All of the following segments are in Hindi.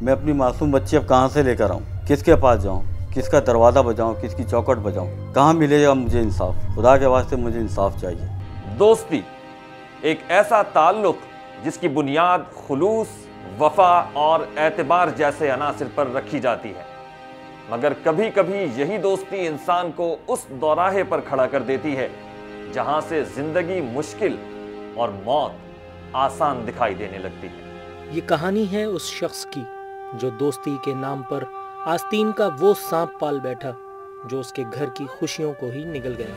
मैं अपनी मासूम बच्ची अब कहाँ से लेकर आऊँ, किसके पास जाऊँ, किसका दरवाज़ा बजाऊँ, किसकी चौखट बजाऊँ, कहाँ मिलेगा मुझे इंसाफ। खुदा के वास्ते मुझे इंसाफ चाहिए। दोस्ती एक ऐसा ताल्लुक जिसकी बुनियाद खुलूस, वफा और एतबार जैसे अनासिर पर रखी जाती है, मगर कभी कभी यही दोस्ती इंसान को उस दौराहे पर खड़ा कर देती है जहां से जिंदगी मुश्किल और मौत आसान दिखाई देने लगती है। ये कहानी है उस शख्स की जो दोस्ती के नाम पर आस्तीन का वो सांप पाल बैठा जो उसके घर की खुशियों को ही निगल गया।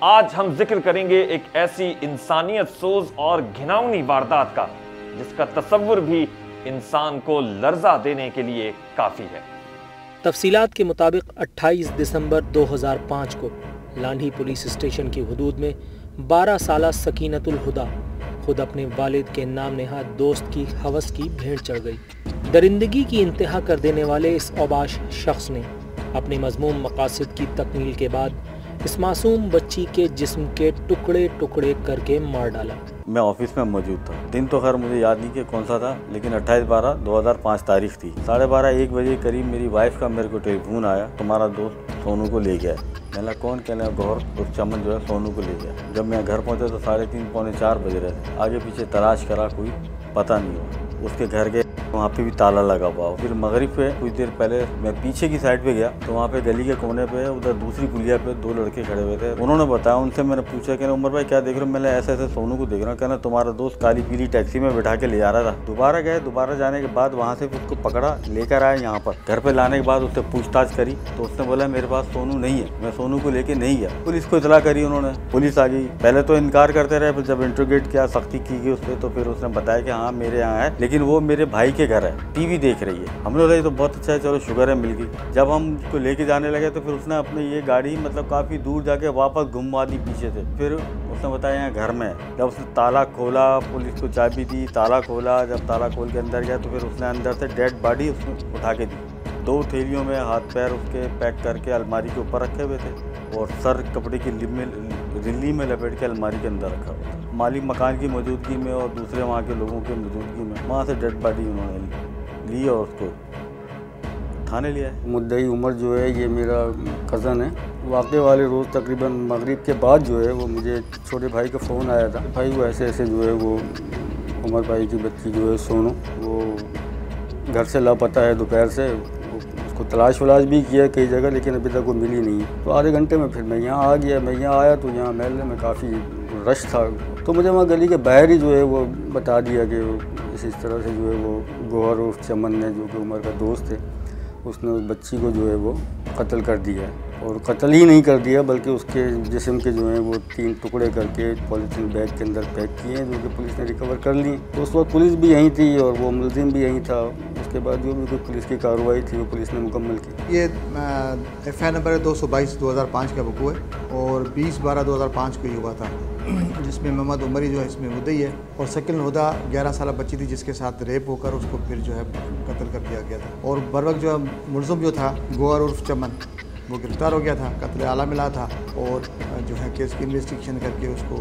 आज हम जिक्र करेंगे एक ऐसी इंसानियत सोज और घिनौनी वारदात का जिसका तसव्वुर भी इंसान को लर्जा देने के लिए काफी है। तफसीलात के मुताबिक 28 दिसंबर 2005 को लांढी पुलिस स्टेशन की हुदूद में 12 साला सकीनतुल हुदा खुद अपने वालिद के नाम नेहाद दोस्त की हवस की भेंट चढ़ गई। दरिंदगी की इंतहा कर देने वाले इस औबाश शख्स ने अपने मज़मूम मकासद की तकमील के बाद इस मासूम बच्ची के जिस्म के टुकड़े टुकड़े करके मार डाला। मैं ऑफिस में मौजूद था। दिन तो खैर मुझे याद नहीं कि कौन सा था, लेकिन 28/12/2005 तारीख थी। 12:30-1 बजे करीब मेरी वाइफ का मेरे को टेलीफोन आया, तुम्हारा दोस्त सोनू को ले गया। मैंने कौन, कहना गौर उर्फ चमन जो है सोनू को ले गया। जब मैं घर पहुंचा तो 3:30-4 बज रहे थे। आगे पीछे तलाश करा, कोई पता नहीं हुआ। उसके घर के वहाँ पे भी ताला लगा हुआ। फिर मगरिब पे कुछ देर पहले मैं पीछे की साइड पे गया तो वहाँ पे गली के कोने पे उधर दूसरी पुलिया पे 2 लड़के खड़े हुए थे। उन्होंने बताया, उनसे मैंने पूछा कि उमर भाई क्या देख रहे हो? मैंने ऐसे ऐसे सोनू को देख रहा हूँ। कहना तुम्हारा दोस्त काली पीली टैक्सी में बैठा के ले जा रहा था। दोबारा गए, दोबारा जाने के बाद वहाँ से उसको पकड़ा, लेकर आया यहाँ पर। घर पे लाने के बाद उससे पूछताछ करी तो उसने बोला मेरे पास सोनू नहीं है, मैं सोनू को लेके नहीं गया। पुलिस को इतला करी उन्होंने, पुलिस आ गई। पहले तो इनकार करते रहे, फिर जब इंट्रोगेट किया, सख्ती की गई उस पर, तो फिर उसने बताया कि हाँ मेरे यहाँ है, लेकिन वो मेरे भाई के घर है, टीवी देख रही है। हमने बोला ये तो बहुत अच्छा है, चलो शुक्र है मिल गई। जब हम उसको लेके जाने लगे तो फिर उसने अपने ये गाड़ी मतलब काफ़ी दूर जाके वापस घुमा दी पीछे से। फिर उसने बताया यहाँ घर में है। जब उसने ताला खोला, पुलिस को चाबी दी, ताला खोला, जब ताला खोल के अंदर गया तो फिर उसने अंदर से डेड बॉडी उसने उठा के दी। 2 थैलियों में हाथ पैर उसके पैक करके अलमारी के ऊपर रखे हुए थे और सर कपड़े की रिल्ली में लपेट के अलमारी के अंदर रखा हुआ था। मालिक मकान की मौजूदगी में और दूसरे वहाँ के लोगों की मौजूदगी में वहाँ से डेड बॉडी उन्होंने ली और उसको थाने लिया है। मुद्दई उमर जो है ये मेरा कज़न है। वाक़े वाले रोज़ तकरीबन मगरिब के बाद जो है वो मुझे छोटे भाई का फ़ोन आया था। भाई वो ऐसे ऐसे जो है वो उमर भाई की बच्ची जो है सोनू वो घर से लापता है दोपहर से। उसको तलाश वलाश भी किया कई जगह, लेकिन अभी तक वो मिली नहीं। तो आधे घंटे में फिर मैं यहाँ आ गया। मैं यहाँ आया तो यहाँ महल में काफ़ी रश था, तो मुझे वहाँ गली के बाहर ही जो है वो बता दिया कि इस तरह से जो है वो गौहर उर्फ चमन ने, जो कि उमर का दोस्त है, उसने उस बच्ची को जो है वो कत्ल कर दिया है। और कत्ल ही नहीं कर दिया बल्कि उसके जिस्म के जो हैं वो 3 टुकड़े करके पॉलीथीन बैग के अंदर पैक किए हैं, जो कि पुलिस ने रिकवर कर ली। तो उस वक्त पुलिस भी यहीं थी और वो मुलजिम भी यहीं था। उसके बाद जो भी कोई पुलिस की कार्रवाई थी वो पुलिस ने मुकम्मल की। ये FI नंबर 222/2005 का वक़ूअ है और 20/12/2005 को ही हुआ था, जिसमें मोहम्मद उमरी जो है इसमें मुद्दई है और सकीनतुल हुदा 11 साल बच्ची थी जिसके साथ रेप होकर उसको फिर जो है कत्ल कर दिया गया था। और बर वक्त जो मुलज़िम जो था गौहर उर्फ चमन वो गिरफ्तार हो गया था, कत्ल आला मिला था और जो है केस की इन्वेस्टिगेशन करके उसको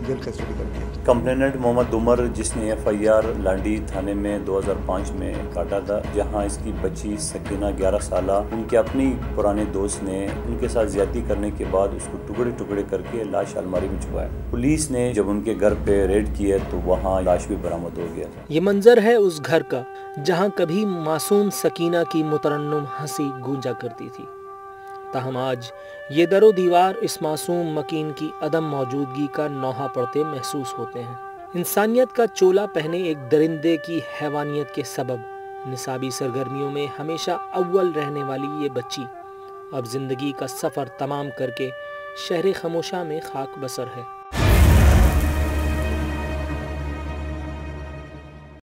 जेल कस्टडी कर दिया। कंप्लेनेंट मोहम्मद उमर, जिसने FIR लांडी थाने में 2005 में काटा था, जहां इसकी बच्ची सकीना 11 साला उनके अपनी पुराने दोस्त ने उनके साथ ज्यादती करने के बाद उसको टुकड़े टुकड़े करके लाश अलमारी में छुपाया। पुलिस ने जब उनके घर पे रेड किया तो वहाँ लाश भी बरामद हो गया। ये मंजर है उस घर का जहाँ कभी मासूम सकीना की मुतरन्नुम हंसी गूंजा करती थी। ताहम आज ये दरो दीवार इस मासूम मकीन की अदम मौजूदगी का नौहा पड़ते महसूस होते हैं। इंसानियत का चोला पहने एक दरिंदे की हैवानियत के सबब निसाबी सरगर्मियों में हमेशा अव्वल रहने वाली ये बच्ची अब जिंदगी का सफ़र तमाम करके शहर खामोशा में खाक बसर है।